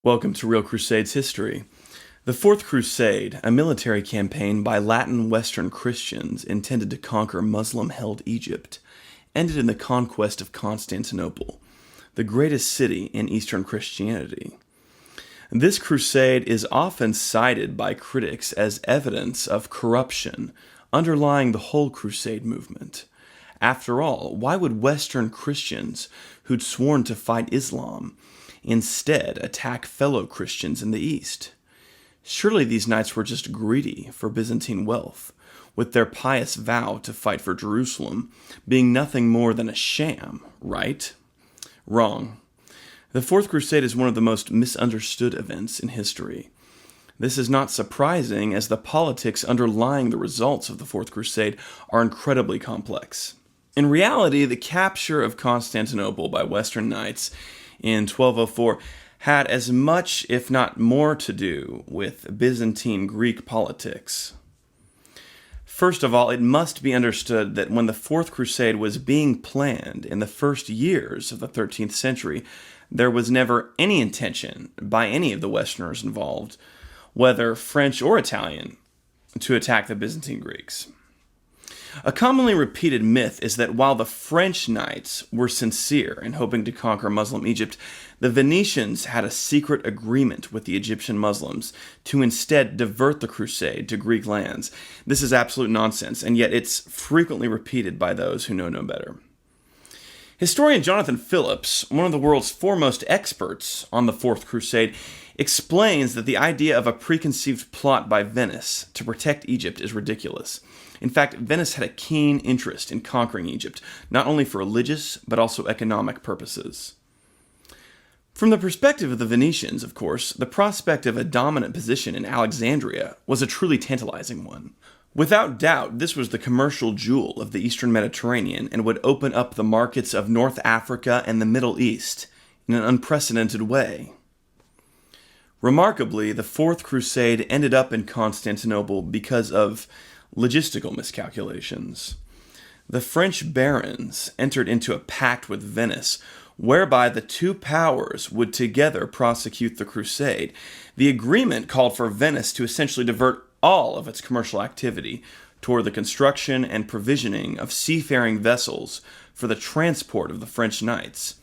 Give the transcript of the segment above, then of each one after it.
Welcome to Real Crusades History. The Fourth Crusade, a military campaign by Latin Western Christians intended to conquer Muslim-held Egypt, ended in the conquest of Constantinople, the greatest city in Eastern Christianity. This crusade is often cited by critics as evidence of corruption underlying the whole crusade movement. After all, why would Western Christians who'd sworn to fight Islam instead attack fellow Christians in the East? Surely these knights were just greedy for Byzantine wealth, with their pious vow to fight for Jerusalem being nothing more than a sham, right? Wrong. The Fourth Crusade is one of the most misunderstood events in history. This is not surprising, as the politics underlying the results of the Fourth Crusade are incredibly complex. In reality, the capture of Constantinople by Western knights in 1204 had as much, if not more, to do with Byzantine Greek politics. First of all, it must be understood that when the Fourth Crusade was being planned in the first years of the 13th century, there was never any intention by any of the Westerners involved, whether French or Italian, to attack the Byzantine Greeks. A commonly repeated myth is that while the French knights were sincere in hoping to conquer Muslim Egypt, the Venetians had a secret agreement with the Egyptian Muslims to instead divert the crusade to Greek lands. This is absolute nonsense, and yet it's frequently repeated by those who know no better. Historian Jonathan Phillips, one of the world's foremost experts on the Fourth Crusade, explains that the idea of a preconceived plot by Venice to protect Egypt is ridiculous. In fact, Venice had a keen interest in conquering Egypt, not only for religious, but also economic purposes. From the perspective of the Venetians, of course, the prospect of a dominant position in Alexandria was a truly tantalizing one. Without doubt, this was the commercial jewel of the Eastern Mediterranean and would open up the markets of North Africa and the Middle East in an unprecedented way. Remarkably, the Fourth Crusade ended up in Constantinople because of logistical miscalculations. The French barons entered into a pact with Venice, whereby the two powers would together prosecute the crusade. The agreement called for Venice to essentially divert all of its commercial activity toward the construction and provisioning of seafaring vessels for the transport of the French knights,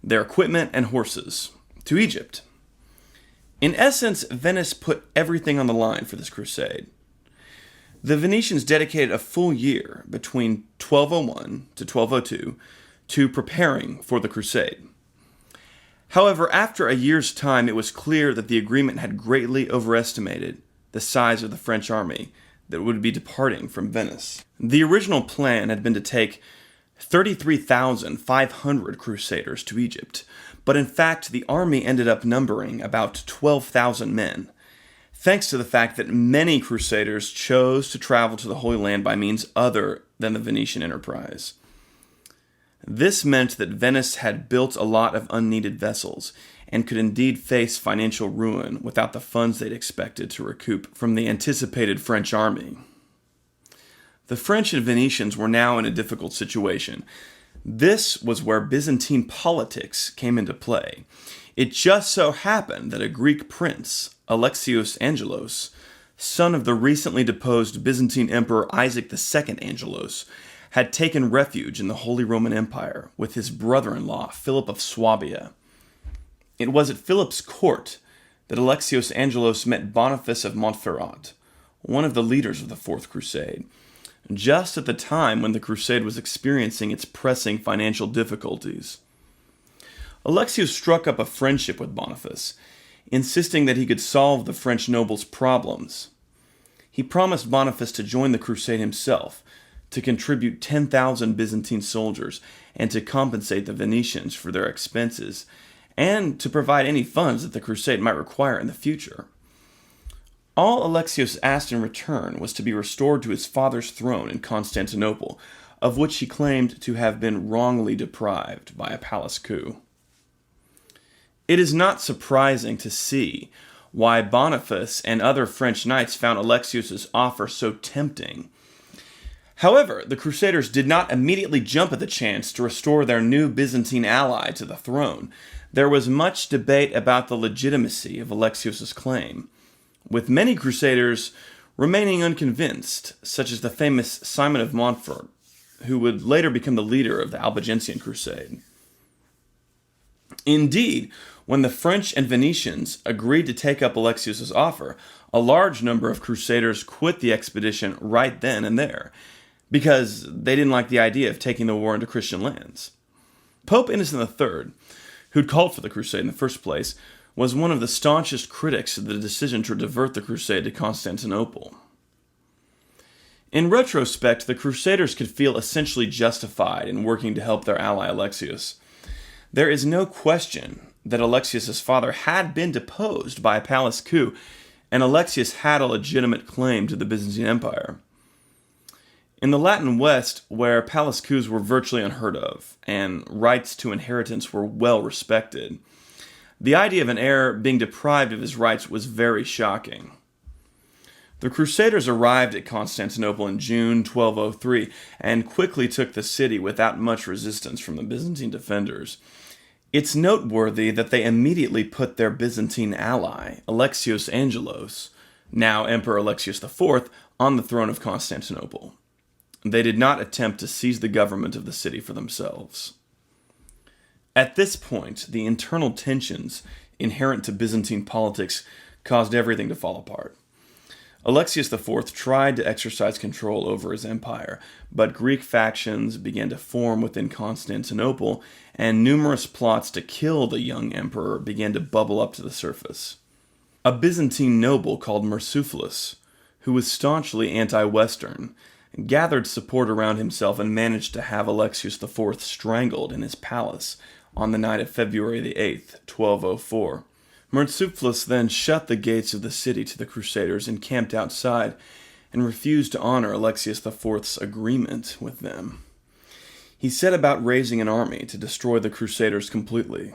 their equipment and horses, to Egypt. In essence, Venice put everything on the line for this crusade. The Venetians dedicated a full year between 1201 to 1202 to preparing for the crusade. However, after a year's time, it was clear that the agreement had greatly overestimated the size of the French army that would be departing from Venice. The original plan had been to take 33,500 crusaders to Egypt, but in fact the army ended up numbering about 12,000 men, thanks to the fact that many crusaders chose to travel to the Holy Land by means other than the Venetian enterprise. This meant that Venice had built a lot of unneeded vessels, and could indeed face financial ruin without the funds they'd expected to recoup from the anticipated French army. The French and Venetians were now in a difficult situation. This was where Byzantine politics came into play. It just so happened that a Greek prince, Alexios Angelos, son of the recently deposed Byzantine Emperor Isaac II Angelos, had taken refuge in the Holy Roman Empire with his brother-in-law, Philip of Swabia. It was at Philip's court that Alexios Angelos met Boniface of Montferrat, one of the leaders of the Fourth Crusade, just at the time when the crusade was experiencing its pressing financial difficulties. Alexios struck up a friendship with Boniface, insisting that he could solve the French noble's problems. He promised Boniface to join the crusade himself, to contribute 10,000 Byzantine soldiers, and to compensate the Venetians for their expenses, and to provide any funds that the crusade might require in the future. All Alexios asked in return was to be restored to his father's throne in Constantinople, of which he claimed to have been wrongly deprived by a palace coup. It is not surprising to see why Boniface and other French knights found Alexios' offer so tempting. However, the Crusaders did not immediately jump at the chance to restore their new Byzantine ally to the throne. There was much debate about the legitimacy of Alexios' claim, with many crusaders remaining unconvinced, such as the famous Simon of Montfort, who would later become the leader of the Albigensian Crusade. Indeed, when the French and Venetians agreed to take up Alexios' offer, a large number of crusaders quit the expedition right then and there, because they didn't like the idea of taking the war into Christian lands. Pope Innocent III, who'd called for the crusade in the first place, was one of the staunchest critics of the decision to divert the crusade to Constantinople. In retrospect, the crusaders could feel essentially justified in working to help their ally Alexios. There is no question that Alexios' father had been deposed by a palace coup, and Alexios had a legitimate claim to the Byzantine Empire. In the Latin West, where palace coups were virtually unheard of, and rights to inheritance were well respected, the idea of an heir being deprived of his rights was very shocking. The Crusaders arrived at Constantinople in June 1203 and quickly took the city without much resistance from the Byzantine defenders. It's noteworthy that they immediately put their Byzantine ally, Alexios Angelos, now Emperor Alexios IV, on the throne of Constantinople. They did not attempt to seize the government of the city for themselves. At this point, the internal tensions inherent to Byzantine politics caused everything to fall apart. Alexios IV tried to exercise control over his empire, but Greek factions began to form within Constantinople, and numerous plots to kill the young emperor began to bubble up to the surface. A Byzantine noble called Mursuphilus, who was staunchly anti-Western, gathered support around himself and managed to have Alexios IV strangled in his palace on the night of February the 8th, 1204. Mursuphilus then shut the gates of the city to the Crusaders and camped outside and refused to honor Alexios IV's agreement with them. He set about raising an army to destroy the Crusaders completely.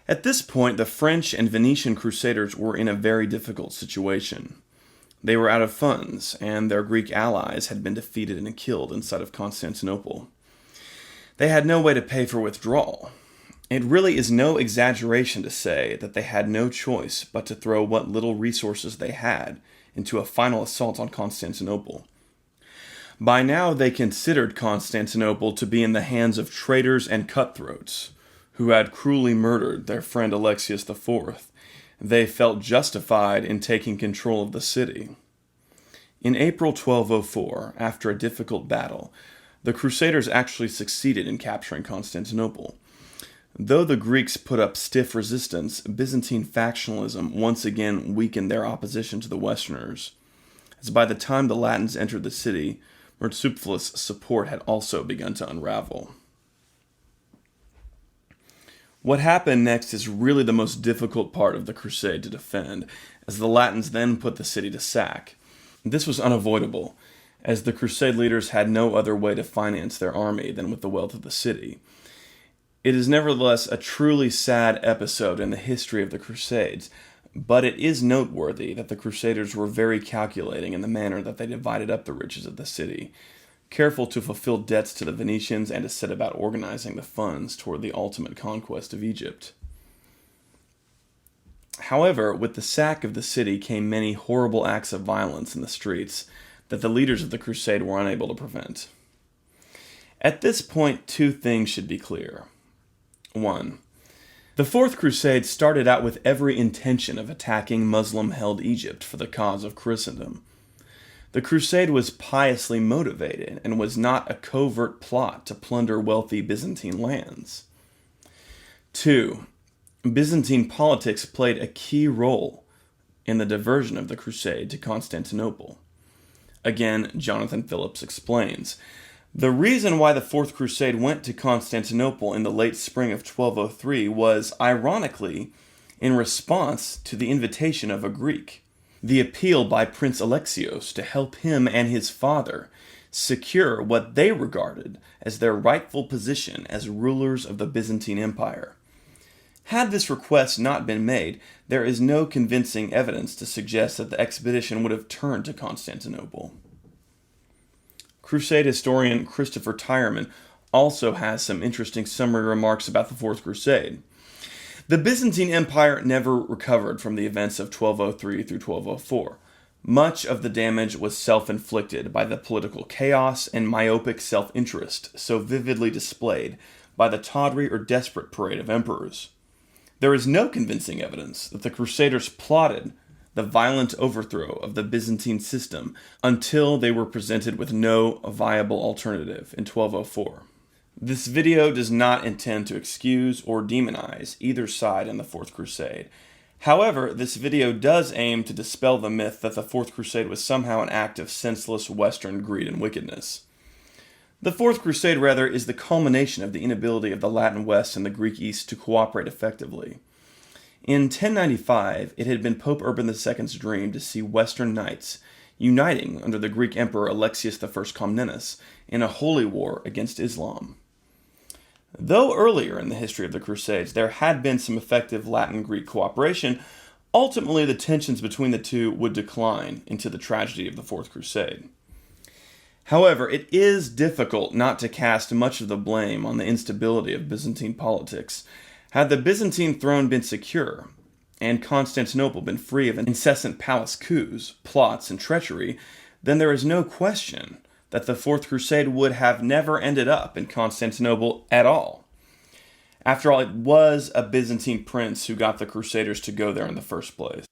At this point, the French and Venetian Crusaders were in a very difficult situation. They were out of funds, and their Greek allies had been defeated and killed inside of Constantinople. They had no way to pay for withdrawal. It really is no exaggeration to say that they had no choice but to throw what little resources they had into a final assault on Constantinople. By now they considered Constantinople to be in the hands of traitors and cutthroats, who had cruelly murdered their friend Alexios IV. They felt justified in taking control of the city. In April 1204, after a difficult battle, the Crusaders actually succeeded in capturing Constantinople. Though the Greeks put up stiff resistance, Byzantine factionalism once again weakened their opposition to the Westerners, as by the time the Latins entered the city, Mursuphilus' support had also begun to unravel. What happened next is really the most difficult part of the crusade to defend, as the Latins then put the city to sack. This was unavoidable, as the crusade leaders had no other way to finance their army than with the wealth of the city. It is nevertheless a truly sad episode in the history of the Crusades, but it is noteworthy that the Crusaders were very calculating in the manner that they divided up the riches of the city, careful to fulfill debts to the Venetians and to set about organizing the funds toward the ultimate conquest of Egypt. However, with the sack of the city came many horrible acts of violence in the streets that the leaders of the crusade were unable to prevent. At this point, two things should be clear. 1. The Fourth Crusade started out with every intention of attacking Muslim-held Egypt for the cause of Christendom. The crusade was piously motivated and was not a covert plot to plunder wealthy Byzantine lands. 2. Byzantine politics played a key role in the diversion of the crusade to Constantinople. Again, Jonathan Phillips explains, the reason why the Fourth Crusade went to Constantinople in the late spring of 1203 was, ironically, in response to the invitation of a Greek. The appeal by Prince Alexios to help him and his father secure what they regarded as their rightful position as rulers of the Byzantine Empire. Had this request not been made, there is no convincing evidence to suggest that the expedition would have turned to Constantinople. Crusade historian Christopher Tyerman also has some interesting summary remarks about the Fourth Crusade. The Byzantine Empire never recovered from the events of 1203 through 1204. Much of the damage was self-inflicted by the political chaos and myopic self-interest so vividly displayed by the tawdry or desperate parade of emperors. There is no convincing evidence that the Crusaders plotted the violent overthrow of the Byzantine system until they were presented with no viable alternative in 1204. This video does not intend to excuse or demonize either side in the Fourth Crusade. However, this video does aim to dispel the myth that the Fourth Crusade was somehow an act of senseless Western greed and wickedness. The Fourth Crusade, rather, is the culmination of the inability of the Latin West and the Greek East to cooperate effectively. In 1095, it had been Pope Urban II's dream to see Western knights uniting under the Greek Emperor Alexios I Comnenus in a holy war against Islam. Though earlier in the history of the Crusades there had been some effective Latin-Greek cooperation, ultimately the tensions between the two would decline into the tragedy of the Fourth Crusade. However, it is difficult not to cast much of the blame on the instability of Byzantine politics. Had the Byzantine throne been secure, and Constantinople been free of incessant palace coups, plots, and treachery, then there is no question that the Fourth Crusade would have never ended up in Constantinople at all. After all, it was a Byzantine prince who got the Crusaders to go there in the first place.